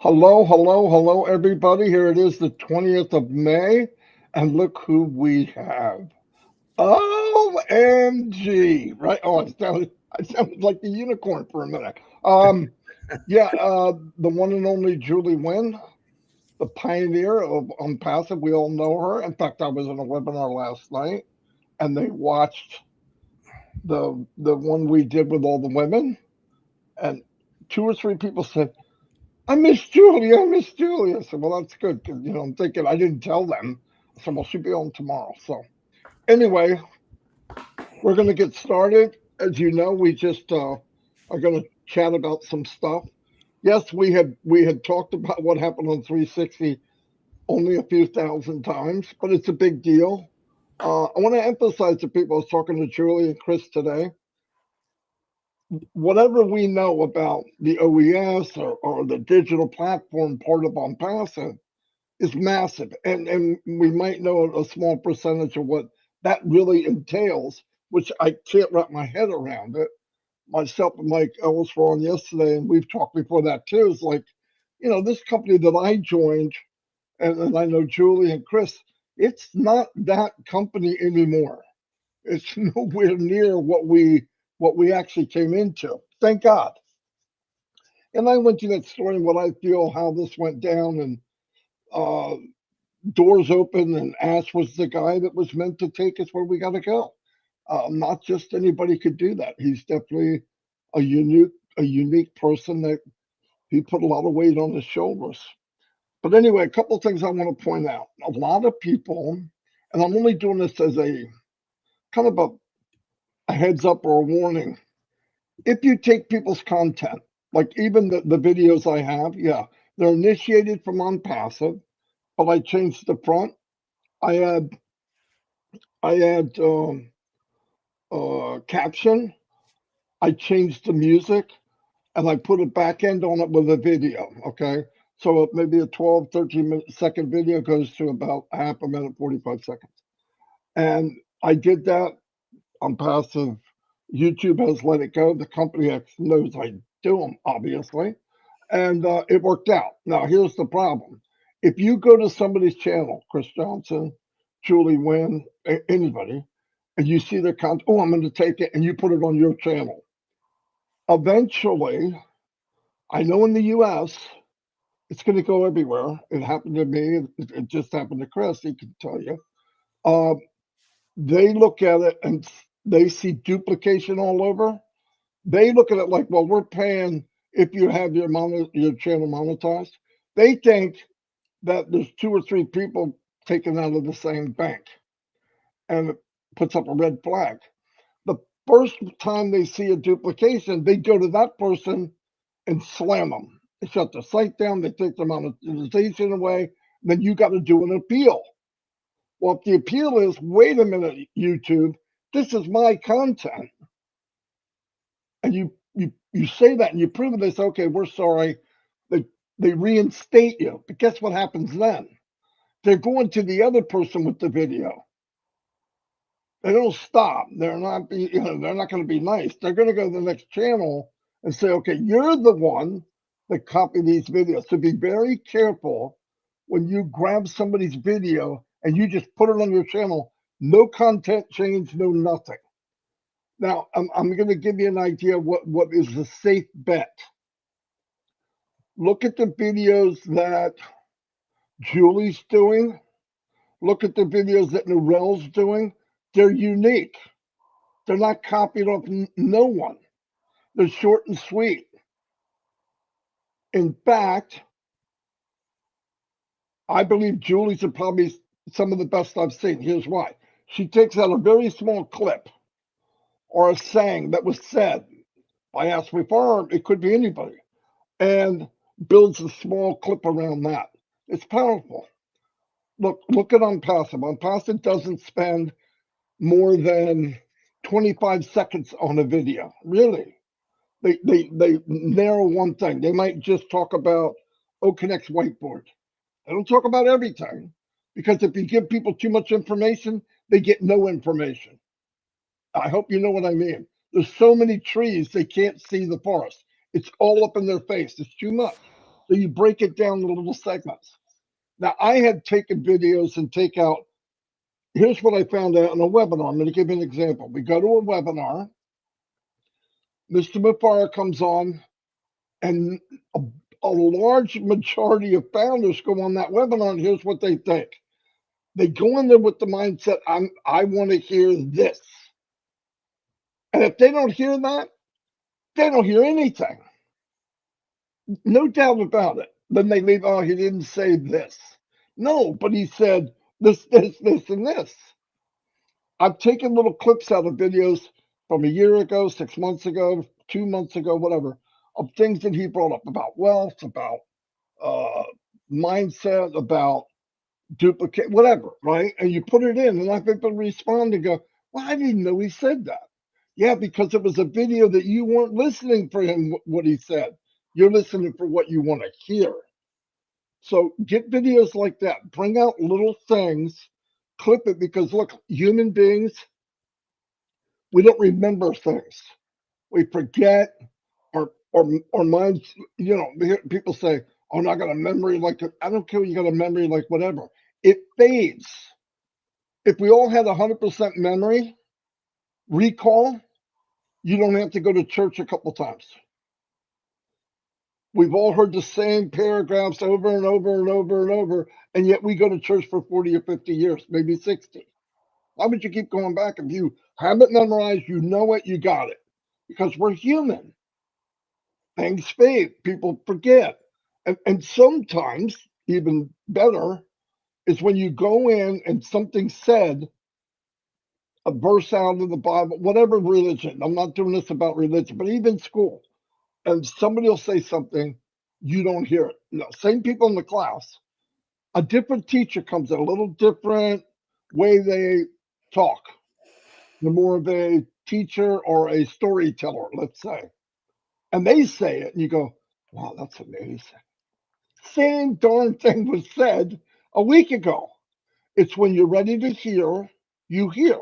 Hello, hello, hello, everybody. Here it is, the 20th of May, and look who we have. OMG, right? Oh, I sounded like the unicorn for a minute. The one and only Julie Wynn, the pioneer of ONPASSIVE. We all know her. In fact, I was in a webinar last night, and they watched the one we did with all the women, and two or three people said, I miss Julie. I miss Julie. I said, well, that's good because I'm thinking I didn't tell them. I said, well, she'll be on tomorrow. So anyway, we're going to get started. As you know, we just are going to chat about some stuff. Yes, we had talked about what happened on 360 only a few thousand times, but it's a big deal. I want to emphasize to people. I was talking to Julie and Chris today. Whatever we know about the OES or the digital platform part of OnPassive is massive, and we might know a small percentage of what that really entails, which I can't wrap my head around it. Myself and Mike Ellis were on yesterday, and we've talked before that too. It's like, this company that I joined, and I know Julie and Chris, it's not that company anymore. It's nowhere near what we actually came into. Thank God. And I went through that story and what I feel how this went down, and uh, doors open, and Ash was the guy that was meant to take us where we got to go. Not just anybody could do that. He's definitely a unique person that he put a lot of weight on his shoulders. But anyway, a couple of things I want to point out. A lot of people, and I'm only doing this as a kind of a heads up or a warning. If you take people's content, like even the videos I have, yeah, they're initiated from on passive, but I changed the front. I add I add caption. I changed the music and I put a back end on it with a video. Okay. So maybe a 12, 13 second video goes to about half a minute, 45 seconds. And I did that on passive. YouTube has let it go. The company X knows I do them, obviously. And it worked out. Now, here's the problem. If you go to somebody's channel, Chris Johnson, Julie Wynn, anybody, and you see their content, oh, I'm going to take it, and you put it on your channel. Eventually, I know in the US, it's going to go everywhere. It happened to me. It just happened to Chris. He can tell you. Uh, they look at it and they see duplication all over. They look at it like, well, we're paying if you have your channel monetized. They think that there's two or three people taken out of the same bank, and it puts up a red flag. The first time they see a duplication, they go to that person and slam them. They shut the site down, they take the monetization away, then you got to do an appeal. Well, if the appeal is, wait a minute, YouTube, this is my content, and you say that and you prove it, they say, okay, we're sorry. They they reinstate you. But guess what happens then? They're going to the other person with the video. They don't stop. They're not going to be nice. They're going to go to the next channel and say, okay, you're the one that copied these videos. So be very careful when you grab somebody's video and you just put it on your channel. No content change, no nothing. Now, I'm going to give you an idea of what is a safe bet. Look at the videos that Julie's doing. Look at the videos that Narelle's doing. They're unique. They're not copied off no one. They're short and sweet. In fact, I believe Julie's are probably some of the best I've seen. Here's why. She takes out a very small clip or a saying that was said by Ashley Farm. It could be anybody. And builds a small clip around that. It's powerful. Look at OnPassive. OnPassive doesn't spend more than 25 seconds on a video. Really. They narrow one thing. They might just talk about OConnect's whiteboard. They don't talk about everything because if you give people too much information, they get no information. I hope you know what I mean. There's so many trees they can't see the forest. It's all up in their face. It's too much. So you break it down into little segments. Now, I had taken videos and take out, here's what I found out in a webinar. I'm going to give you an example. We go to a webinar, Mr. Mufara comes on, and a, a large majority of founders go on that webinar, and here's what they think. They go in there with the mindset, I want to hear this. And if they don't hear that, they don't hear anything. No doubt about it. Then they leave, oh, he didn't say this. No, but he said this, and this. I've taken little clips out of videos from a year ago, 6 months ago, 2 months ago, whatever, of things that he brought up about wealth, about uh, mindset, about duplicate, whatever, right? And you put it in, and I've people respond and go, well, I didn't know he said that. Yeah, because it was a video that you weren't listening for him, what he said. You're listening for what you want to hear. So get videos like that. Bring out little things, clip it, because look, human beings, we don't remember things. We forget, our minds, people say, oh, I got a memory like I don't care, you got a memory like whatever. It fades. If we all had 100% memory recall, you don't have to go to church a couple times. We've all heard the same paragraphs over and over and over and over, and yet we go to church for 40 or 50 years, maybe 60. Why would you keep going back? If you have it memorized, you know it, you got it. Because we're human. Things fade, people forget. And sometimes, even better, is when you go in and something said, a verse out of the Bible, whatever religion. I'm not doing this about religion, but even school. And somebody will say something, you don't hear it. No, same people in the class. A different teacher comes in, a little different way they talk. They're more of a teacher or a storyteller, let's say. And they say it, and you go, wow, that's amazing. Same darn thing was said a week ago. It's when you're ready to hear, you hear.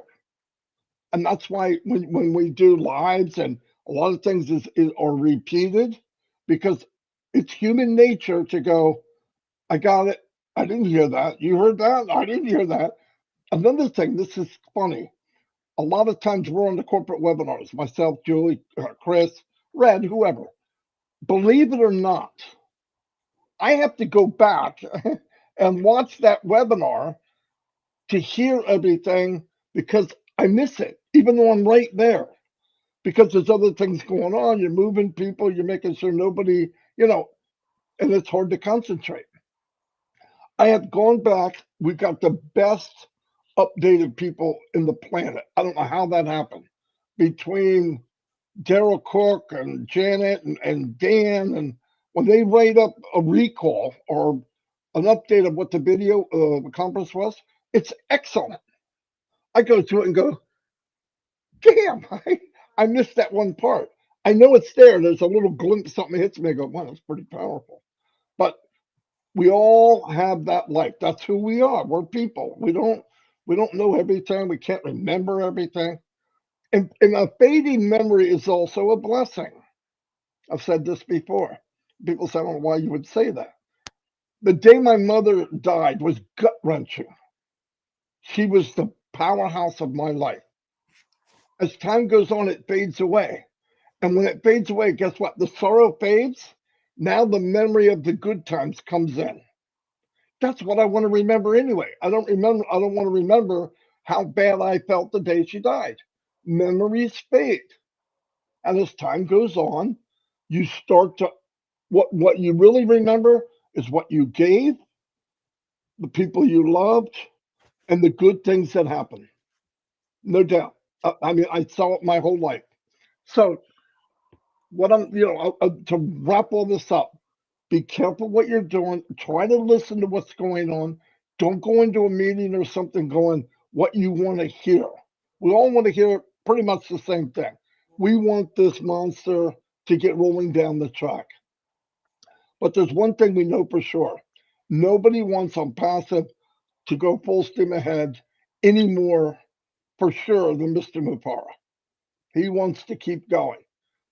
And that's why when we do lives and a lot of things are repeated, because it's human nature to go, I got it. I didn't hear that. You heard that? I didn't hear that. Another thing, this is funny. A lot of times we're on the corporate webinars, myself, Julie, Chris, Red, whoever. Believe it or not, I have to go back and watch that webinar to hear everything because I miss it, even though I'm right there. Because there's other things going on. You're moving people, you're making sure nobody, and it's hard to concentrate. I have gone back. We've got the best updated people in the planet. I don't know how that happened. Between Daryl Cook and Janet and Dan, and when they write up a recall or an update of what the video conference was, it's excellent. I go to it and go, damn, I missed that one part. I know it's there. There's a little glimpse, something hits me. I go, wow, that's pretty powerful. But we all have that life. That's who we are. We're people. We don't know everything. We can't remember everything. And a fading memory is also a blessing. I've said this before. People say, I don't know why you would say that. The day my mother died was gut wrenching. She was the powerhouse of my life. As time goes on, it fades away. And when it fades away, guess what? The sorrow fades. Now the memory of the good times comes in. That's what I want to remember anyway. I don't want to remember how bad I felt the day she died. Memories fade. And as time goes on, you start to what you really remember is what you gave, the people you loved, and the good things that happened. No doubt. I mean, I saw it my whole life. So what to wrap all this up, be careful what you're doing. Try to listen to what's going on. Don't go into a meeting or something going what you want to hear. We all want to hear pretty much the same thing. We want this monster to get rolling down the track. But there's one thing we know for sure. Nobody wants on passive to go full steam ahead any more for sure than Mr. Mupara. He wants to keep going.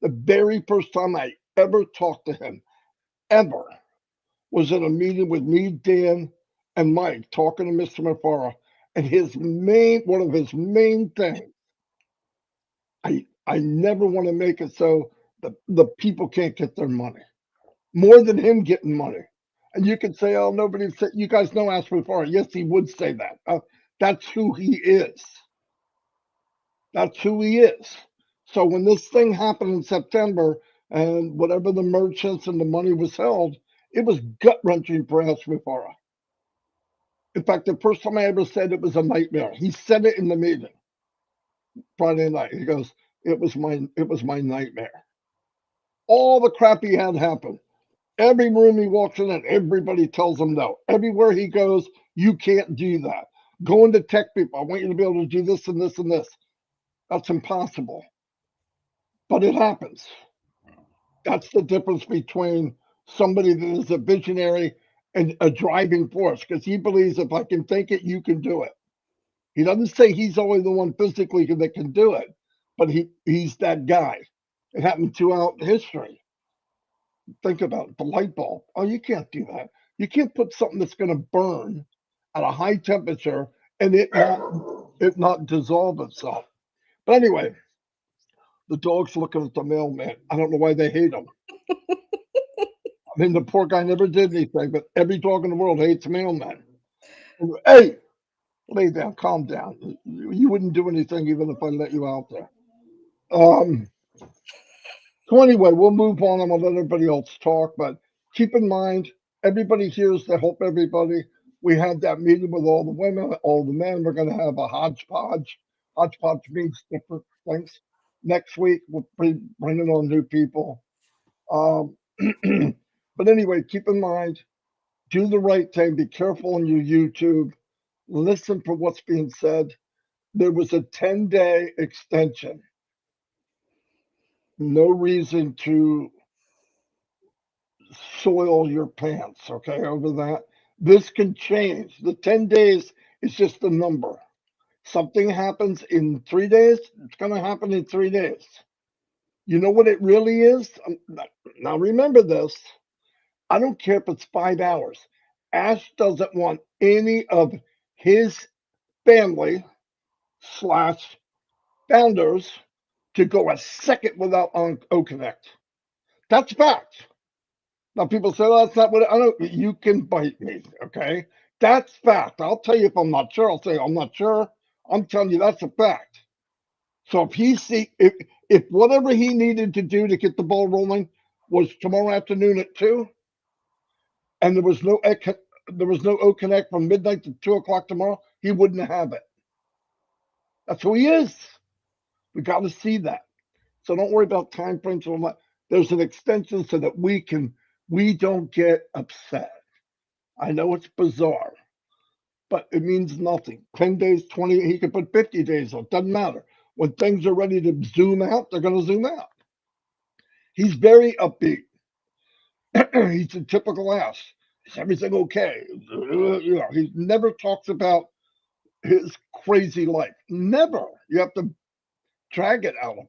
The very first time I ever talked to him, ever, was in a meeting with me, Dan, and Mike talking to Mr. Mafara, and one of his main things, I never want to make it so the people can't get their money more than him getting money. And you can say, oh, nobody said, you guys know Ash Mafara. Yes, he would say that. That's who he is. That's who he is. So when this thing happened in September and whatever the merchants and the money was held, it was gut wrenching for Ash Mafara. In fact, the first time I ever said it was a nightmare, he said it in the meeting Friday night. He goes, it was my nightmare. All the crap he had happen. Every room he walks in, and everybody tells him no. Everywhere he goes, you can't do that. Going to tech people, I want you to be able to do this and this and this. That's impossible. But it happens. That's the difference between somebody that is a visionary and a driving force, because he believes if I can think it, you can do it. He doesn't say he's only the one physically that can do it, but he's that guy. It happened throughout history. Think about it, the light bulb. Oh, you can't do that. You can't put something that's going to burn at a high temperature and it not dissolve itself. But anyway, the dog's looking at the mailman. I don't know why they hate him. I mean, the poor guy never did anything, but every dog in the world hates mailmen. Hey, lay down, calm down. You wouldn't do anything even if I let you out there. Um, so anyway, we'll move on and we'll let everybody else talk. But keep in mind, everybody here is to help everybody. We had that meeting with all the women, all the men. We're going to have a hodgepodge. Hodgepodge means different things. Next week, we'll be bringing on new people. Um, but anyway, keep in mind, do the right thing. Be careful on your YouTube. Listen for what's being said. There was a 10-day extension. No reason to soil your pants, okay, over that. This can change. The 10 days is just a number. Something happens in 3 days, it's going to happen in 3 days. You know what it really is? Now, remember this. I don't care if it's 5 hours. Ash doesn't want any of his family slash founders to go a second without on Connect. That's fact. Now people say, "Oh, that's not what I don't." You can bite me, okay? That's fact. I'll tell you if I'm not sure. I'll say I'm not sure. I'm telling you that's a fact. So if whatever he needed to do to get the ball rolling was tomorrow afternoon at 2, and there was no O Connect from midnight to 2 o'clock tomorrow, he wouldn't have it. That's who he is. We got to see that. So don't worry about time frames and all that. There's an extension so that we don't get upset. I know it's bizarre, but it means nothing. 10 days, 20, he could put 50 days on. Doesn't matter. When things are ready to zoom out, they're going to zoom out. He's very upbeat. He's a typical ass. Is everything okay? He never talks about his crazy life. Never. You have to drag it out of him.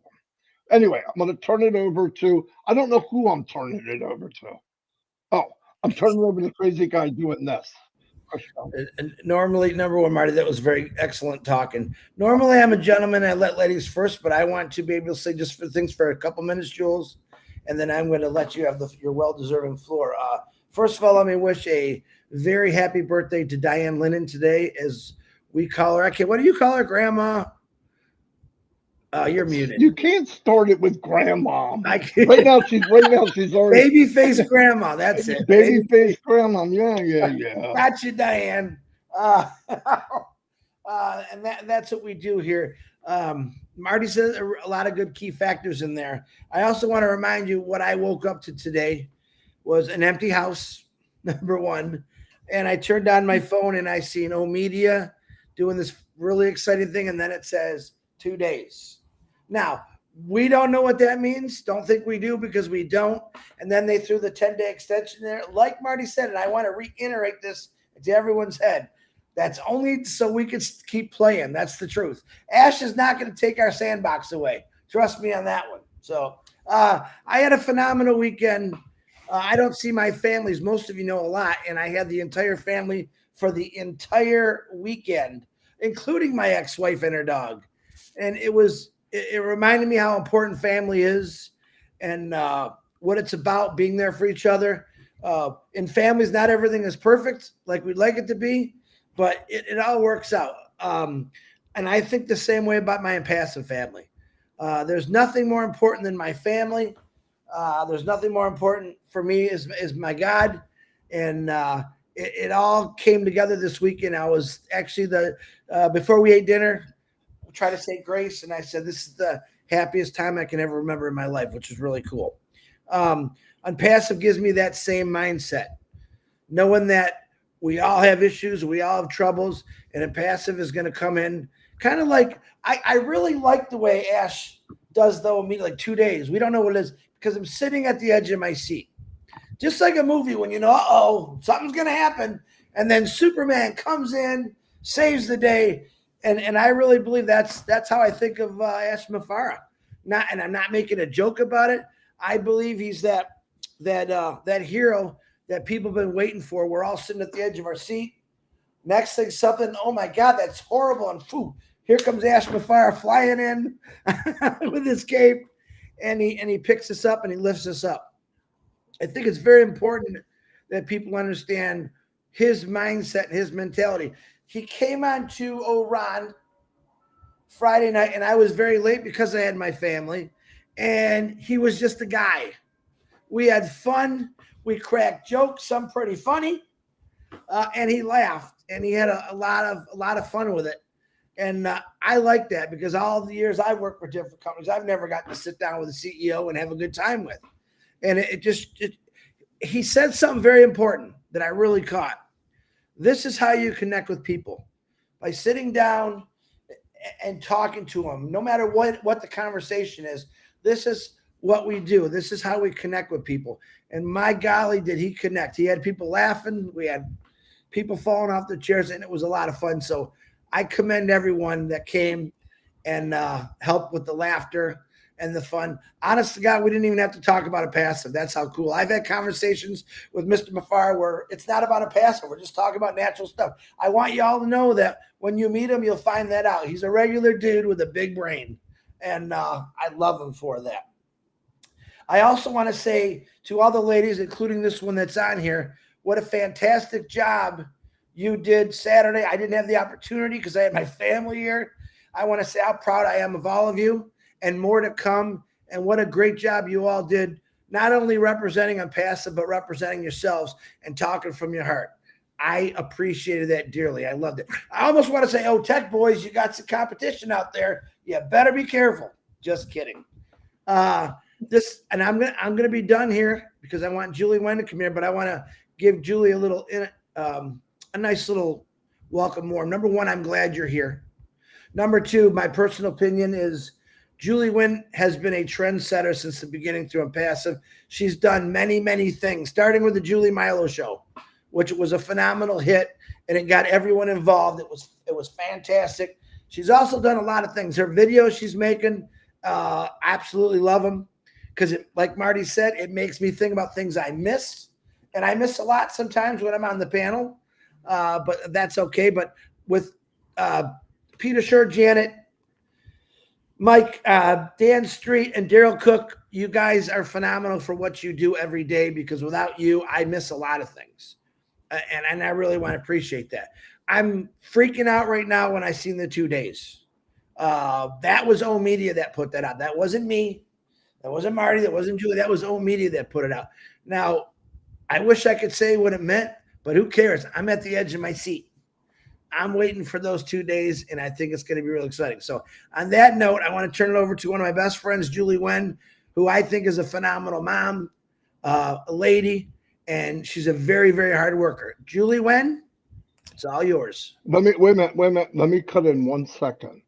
Anyway, I'm going to turn it over to, I don't know who I'm turning it over to. Oh, I'm turning it over to the crazy guy doing this. And normally, number one, Marty, that was very excellent talking. Normally, I'm a gentleman. I let ladies first, but I want to be able to say just for things for a couple minutes, Jules, and then I'm going to let you have your well-deserving floor. First of all, let me wish a very happy birthday to Diane Lennon today, as we call her. Okay, what do you call her, Grandma? You're muted. You can't start it with grandma. I Right now she's already baby face grandma. That's it. baby face grandma. Yeah. Gotcha, Diane. And that's what we do here. Marty says a lot of good key factors in there. I also want to remind you what I woke up to today was an empty house, number one. And I turned on my phone and I see no media doing this really exciting thing. And then it says 2 days. Now, we don't know what that means. Don't think we do because we don't. And then they threw the 10-day extension there. Like Marty said, and I want to reiterate this to everyone's head. That's only so we can keep playing. That's the truth. Ash is not going to take our sandbox away. Trust me on that one. So I had a phenomenal weekend. I don't see my family, as most of you know, a lot, and I had the entire family for the entire weekend, including my ex-wife and her dog. And it reminded me how important family is, and what it's about, being there for each other. In families, not everything is perfect like we'd like it to be, but it all works out. And I think the same way about my impassive family. There's nothing more important than my family. There's nothing more important for me is my God, and it all came together this weekend. I was actually before we ate dinner, we tried to say grace, and I said this is the happiest time I can ever remember in my life, which is really cool. Unpassive gives me that same mindset, knowing that we all have issues, we all have troubles, and Impassive is going to come in kind of like I really like the way Ash does though. Me like 2 days, we don't know what it is because I'm sitting at the edge of my seat, just like a movie when you know, something's going to happen, and then Superman comes in, saves the day, and I really believe that's how I think of Ash Mafara. And I'm not making a joke about it. I believe he's that hero that people have been waiting for. We're all sitting at the edge of our seat. Next thing, something, oh my God, that's horrible. And here comes Ash Mafara flying in with his cape, and he picks us up and he lifts us up. I think it's very important that people understand his mindset and his mentality. He came on to Oran Friday night, and I was very late because I had my family, and he was just a guy. We had fun. We cracked jokes, some pretty funny, and he laughed, and he had a lot of fun with it. And I like that because all the years I worked for different companies, I've never gotten to sit down with a CEO and have a good time with. And he said something very important that I really caught. This is how you connect with people, by sitting down and talking to them, no matter what the conversation is. This is what we do. This is how we connect with people. And my golly, did he connect. He had people laughing. We had people falling off their chairs, and it was a lot of fun. So I commend everyone that came and helped with the laughter and the fun. Honest to God, we didn't even have to talk about Impassive. That's how cool. I've had conversations with Mr. Mafar where it's not about Impassive. We're just talking about natural stuff. I want you all to know that when you meet him, you'll find that out. He's a regular dude with a big brain, and I love him for that. I also want to say to all the ladies, including this one that's on here, what a fantastic job you did Saturday. I didn't have the opportunity because I had my family here. I want to say how proud I am of all of you, and more to come. And what a great job you all did, not only representing Unpassive, but representing yourselves and talking from your heart. I appreciated that dearly. I loved it. I almost want to say, oh, tech boys, you got some competition out there. You better be careful. Just kidding. And I'm gonna be done here because I want Julie Wen to come here, but I want to give Julie a nice little welcome warm. Number one, I'm glad you're here. Number two, my personal opinion is Julie Wen has been a trendsetter since the beginning through Impassive. She's done many, many things, starting with the Julie Milo show, which was a phenomenal hit, and it got everyone involved. It was fantastic. She's also done a lot of things. Her videos she's making, absolutely love them because, like Marty said, it makes me think about things I miss, and I miss a lot sometimes when I'm on the panel, but that's okay. But with Peter Shore, Janet, Mike, Dan Street, and Daryl Cook, you guys are phenomenal for what you do every day, because without you, I miss a lot of things. And I really want to appreciate that. I'm freaking out right now when I seen the 2 days. That was O Media that put that out. That wasn't me. That wasn't Marty. That wasn't Julie. That was O Media that put it out. Now, I wish I could say what it meant, but who cares? I'm at the edge of my seat. I'm waiting for those 2 days, and I think it's going to be real exciting. So on that note, I want to turn it over to one of my best friends, Julie Wen, who I think is a phenomenal mom, a lady, and she's a very, very hard worker. Julie Wen, it's all yours. Wait a minute. Let me cut in 1 second.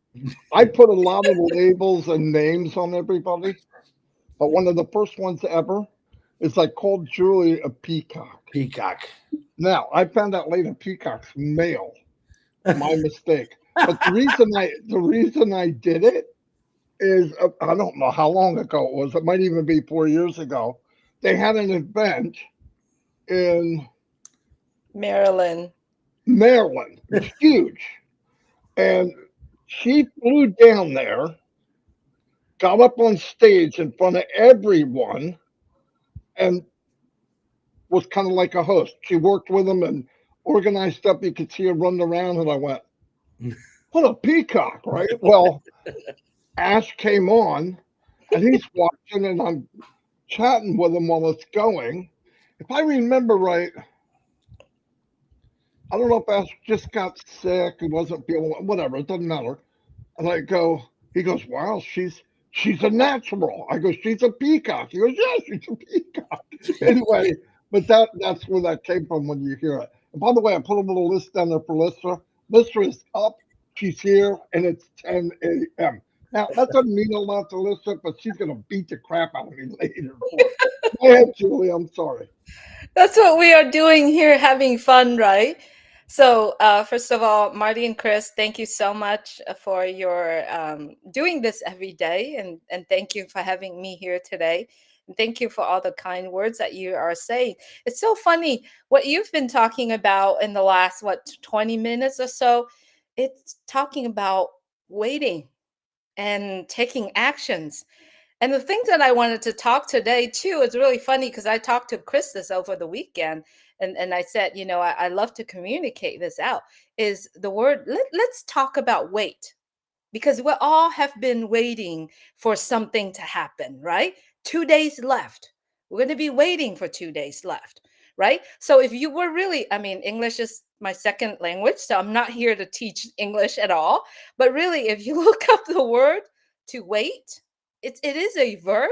I put a lot of labels and names on everybody, but one of the first ones ever is I called Julie a peacock. Peacock. Now, I found out later peacock's male. My mistake. But the reason I did it is I don't know how long ago it was. It might even be 4 years ago. they had an event in Maryland. Maryland. It was huge. And she flew down there, got up on stage in front of everyone, and was kind of like a host. She worked with them and organized stuff. You could see her running around, and I went, "What a peacock!" Right? Well, Ash came on, and he's watching, and I'm chatting with him while it's going. If I remember right, I don't know if Ash just got sick, he wasn't feeling whatever. It doesn't matter. And I go, he goes, "Wow, she's a natural." I go, "She's a peacock." He goes, "Yeah, she's a peacock." Anyway, but that's where that came from when you hear it. And by the way, I put a little list down there for Lister. Lister is up, she's here, and it's 10 a.m. Now that doesn't mean a lot to Lister, but she's gonna beat the crap out of me later for it. Go ahead, Julie. I'm sorry. That's what we are doing here, having fun, right? So, first of all, Marty and Chris, thank you so much for your doing this every day, and thank you for having me here today. And thank you for all the kind words that you are saying. It's so funny what you've been talking about in the last 20 minutes or so. It's talking about waiting and taking actions. And the thing that I wanted to talk today too is really funny because I talked to Chris this over the weekend, and I said, I love to communicate this out. Is the word let's talk about wait, because we all have been waiting for something to happen, right? 2 days left. We're going to be waiting for 2 days left, right? So if you were really, I mean, English is my second language, so I'm not here to teach English at all. But really, if you look up the word to wait, it is a verb,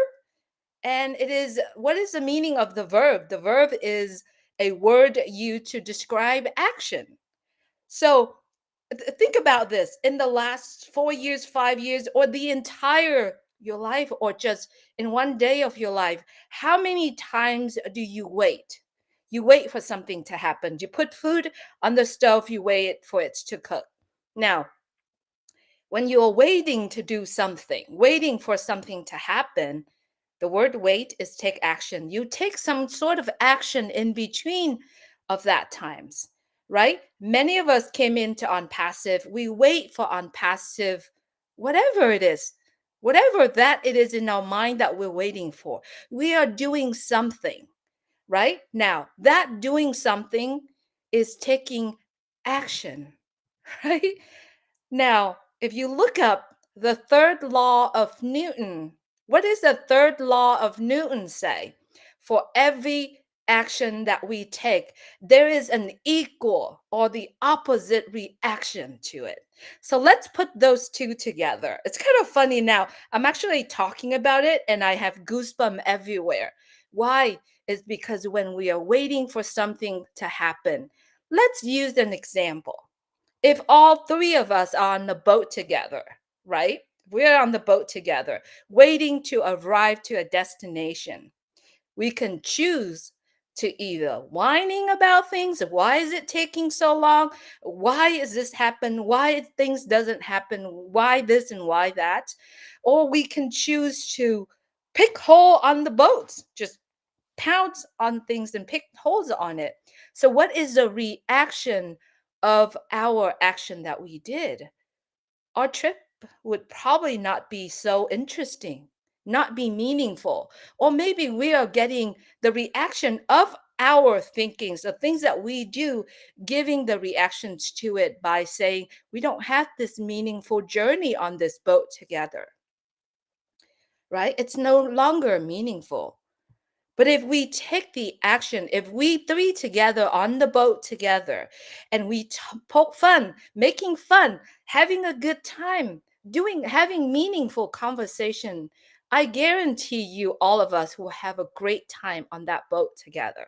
and it is, what is the meaning of the verb? The verb is a word used to describe action. So think about this in the last 4 years, 5 years, or the entire your life, or just in one day of your life. How many times do you wait? You wait for something to happen. You put food on the stove, you wait for it to cook. Now, when you're waiting to do something, waiting for something to happen, the word wait is take action. You take some sort of action in between of that times, right? Many of us came into on passive. We wait for on passive, whatever it is, whatever that it is in our mind that we're waiting for. We are doing something, right? Now, that doing something is taking action, right? Now, if you look up the third law of Newton, what does the third law of Newton say? For every action that we take, there is an equal or the opposite reaction to it. So let's put those two together. It's kind of funny now. I'm actually talking about it and I have goosebumps everywhere. Why? Is because when we are waiting for something to happen, let's use an example. If all three of us are on the boat together, right? We're on the boat together, waiting to arrive to a destination. We can choose to either whining about things. Why is it taking so long? Why is this happen? Why things doesn't happen? Why this and why that? Or we can choose to pick hole on the boat, just pounce on things and pick holes on it. So, what is the reaction of our action that we did? Our trip would probably not be so interesting, not be meaningful. Or maybe we are getting the reaction of our thinkings, the things that we do, giving the reactions to it by saying, we don't have this meaningful journey on this boat together, right? It's no longer meaningful. But if we take the action, if we three together on the boat together and we poke fun, making fun, having a good time, having meaningful conversation, I guarantee you all of us will have a great time on that boat together,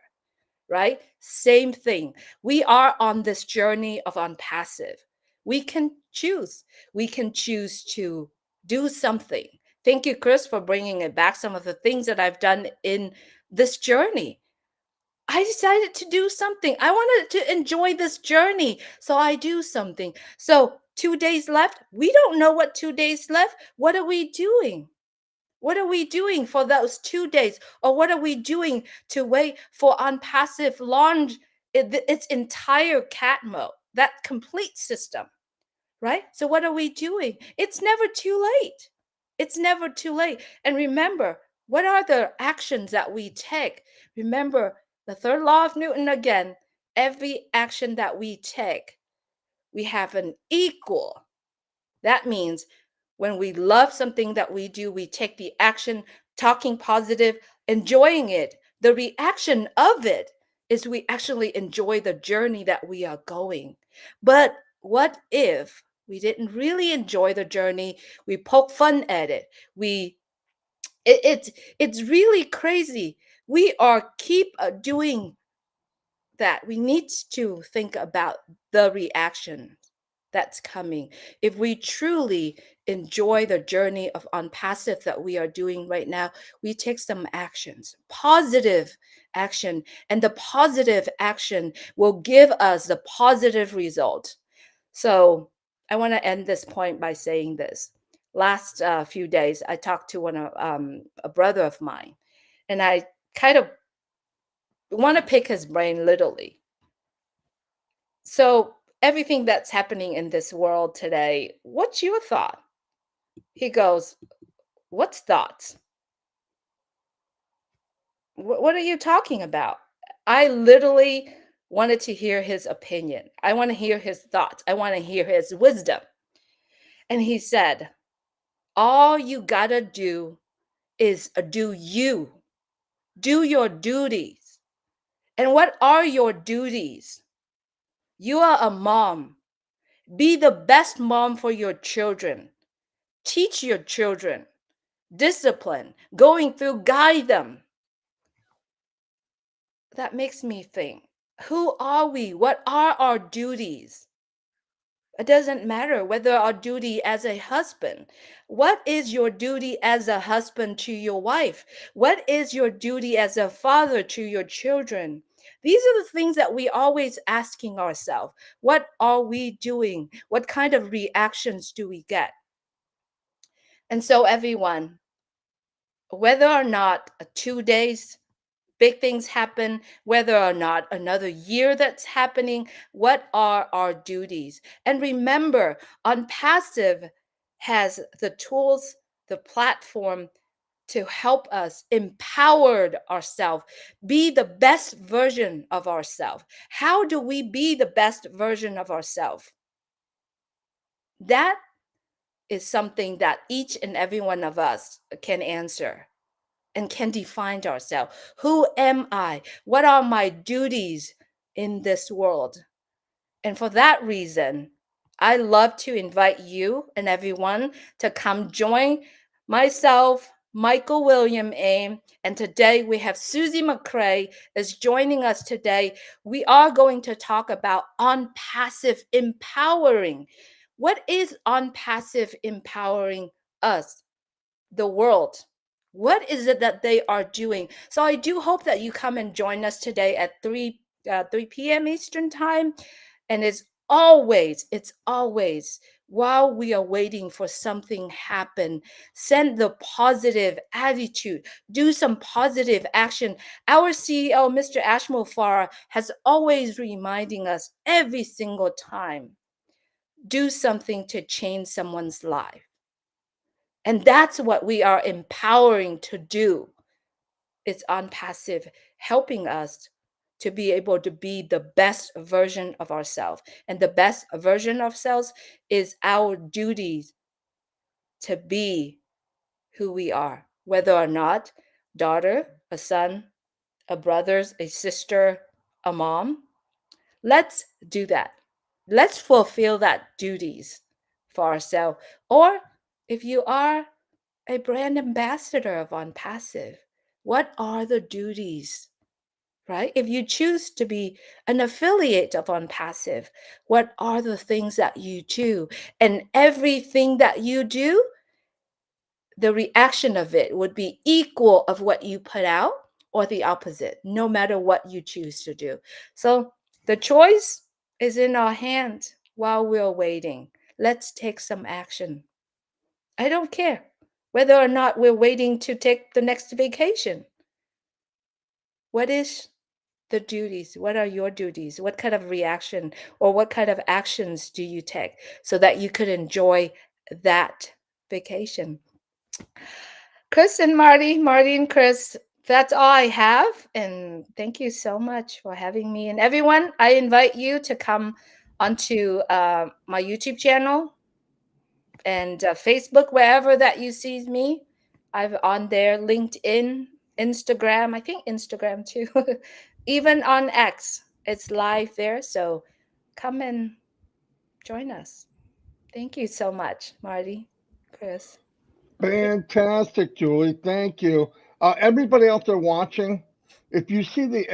right? Same thing. We are on this journey of unpassive. We can choose. We can choose to do something. Thank you, Chris, for bringing it back. Some of the things that I've done in this journey. I decided to do something. I wanted to enjoy this journey. So I do something. So 2 days left. We don't know what 2 days left. What are we doing? What are we doing for those 2 days? Or what are we doing to wait for OnPassive launch its entire cat mode, that complete system, right? So what are we doing? It's never too late. It's never too late. And remember, what are the actions that we take? Remember the third law of Newton again. Every action that we take, we have an equal. That means when we love something that we do, we take the action, talking positive, enjoying it. The reaction of it is we actually enjoy the journey that we are going. But what if we didn't really enjoy the journey? We poke fun at it. It's really crazy. We are keep doing that. We need to think about the reaction that's coming. If we truly enjoy the journey of OnPassive that we are doing right now, we take some actions, positive action, and the positive action will give us the positive result. So I want to end this point by saying this. Last few days, I talked to a brother of mine, and I kind of want to pick his brain literally. So everything that's happening in this world today, what's your thought? He goes, what's thoughts? What are you talking about? I literally wanted to hear his opinion. I want to hear his thoughts. I want to hear his wisdom. And he said, all you gotta do is do you, do your duties. And what are your duties? You are a mom. Be the best mom for your children. Teach your children discipline, going through, guide them. That makes me think, who are we? What are our duties? It doesn't matter whether our duty as a husband. What is your duty as a husband to your wife? What is your duty as a father to your children? These are the things that we always asking ourselves. What are we doing? What kind of reactions do we get? And so everyone, whether or not 2 days big things happen, whether or not another year that's happening, what are our duties? And remember, OnPassive has the tools, the platform to help us empower ourselves, be the best version of ourselves. How do we be the best version of ourselves? That is something that each and every one of us can answer and can define ourselves. Who am I? What are my duties in this world? And for that reason, I love to invite you and everyone to come join myself, Michael William Aim, and today we have Susie McCrae is joining us today. We are going to talk about OnPassive empowering. What is OnPassive empowering us? The world. What is it that they are doing? So I do hope that you come and join us today at 3 p.m. Eastern time. And it's always while we are waiting for something happen, send the positive attitude, do some positive action. Our CEO, Mr. Ashmore Farah, has always reminding us every single time, do something to change someone's life. And that's what we are empowering to do. It's OnPassive helping us to be able to be the best version of ourselves. And the best version of ourselves is our duty to be who we are, whether or not daughter, a son, a brother, a sister, a mom. Let's do that. Let's fulfill that duties for ourselves. Or if you are a brand ambassador of OnPassive, what are the duties, right? If you choose to be an affiliate of OnPassive, what are the things that you do? And everything that you do, the reaction of it would be equal of what you put out or the opposite, no matter what you choose to do. So the choice is in our hands while we're waiting. Let's take some action. I don't care. whether or not we're waiting to take the next vacation. What is the duties? What are your duties? What kind of reaction or what kind of actions do you take so that you could enjoy that vacation? Chris and Marty and Chris, that's all I have. And thank you so much for having me. And everyone, I invite you to come onto my YouTube channel and Facebook, wherever that you see me. I'm on there, LinkedIn, Instagram, I think Instagram too. Even on X, it's live there. So come and join us. Thank you so much, Marty, Chris. Fantastic, Julie. Thank you. Everybody out there watching, if you see the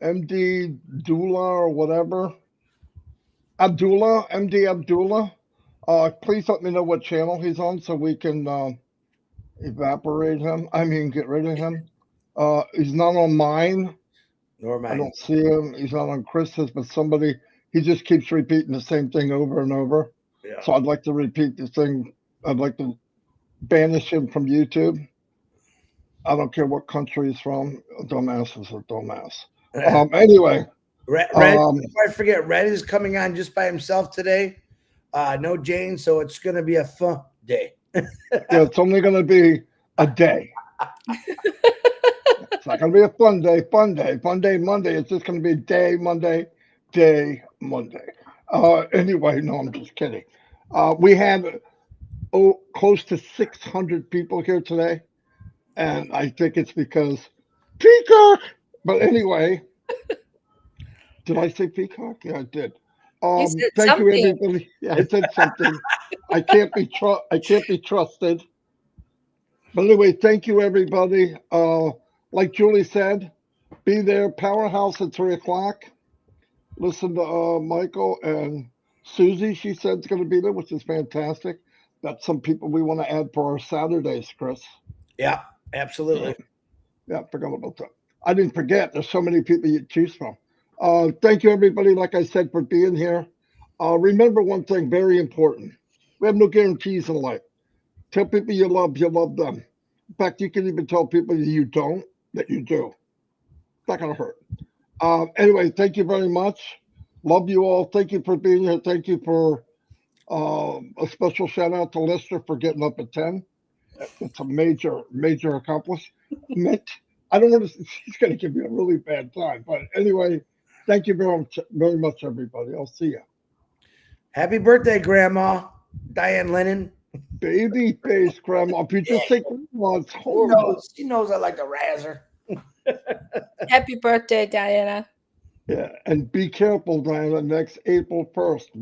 MD Dula or whatever, MD Abdullah, please let me know what channel he's on so we can evaporate him. I mean, get rid of him. He's not on mine. Nor I mine. don't see him. He's not on Chris's, but he just keeps repeating the same thing over and over. Yeah. So I'd like to repeat the thing. I'd like to banish him from YouTube. I don't care what country he's from. A dumbass is a dumbass. Anyway. Red, before I forget, Red is coming on just by himself today. No Jane, so it's going to be a fun day. Yeah, it's only going to be a day. It's not going to be a fun day, Monday. It's just going to be day, Monday. Anyway, no, I'm just kidding. We had close to 600 people here today, and I think it's because Peacock. But anyway, did I say Peacock? Yeah, I did. Thank you, everybody. Yeah, I said something. I can't be trusted. But anyway, thank you, everybody. Like Julie said, be there, Powerhouse at 3:00. Listen to Michael and Susie. She said it's going to be there, which is fantastic. That's some people we want to add for our Saturdays, Chris. Yeah, absolutely. Yeah, forgot about that. I didn't forget. There's so many people you choose from. Thank you, everybody, like I said, for being here. Remember one thing, very important. We have no guarantees in life. Tell people you love them. In fact, you can even tell people you don't, that you do. It's not going to hurt. Anyway, thank you very much. Love you all. Thank you for being here. Thank you for a special shout out to Lester for getting up at 10. It's a major accomplishment. I don't want to, he's going to give you a really bad time. But anyway, thank you very much, everybody. I'll see you. Happy birthday, Grandma Diane Lennon. Baby face, Grandma. If you just say Grandma, it's horrible. She knows I like to razz her. Happy birthday, Diana. Yeah, and be careful, Diana, next April 1st.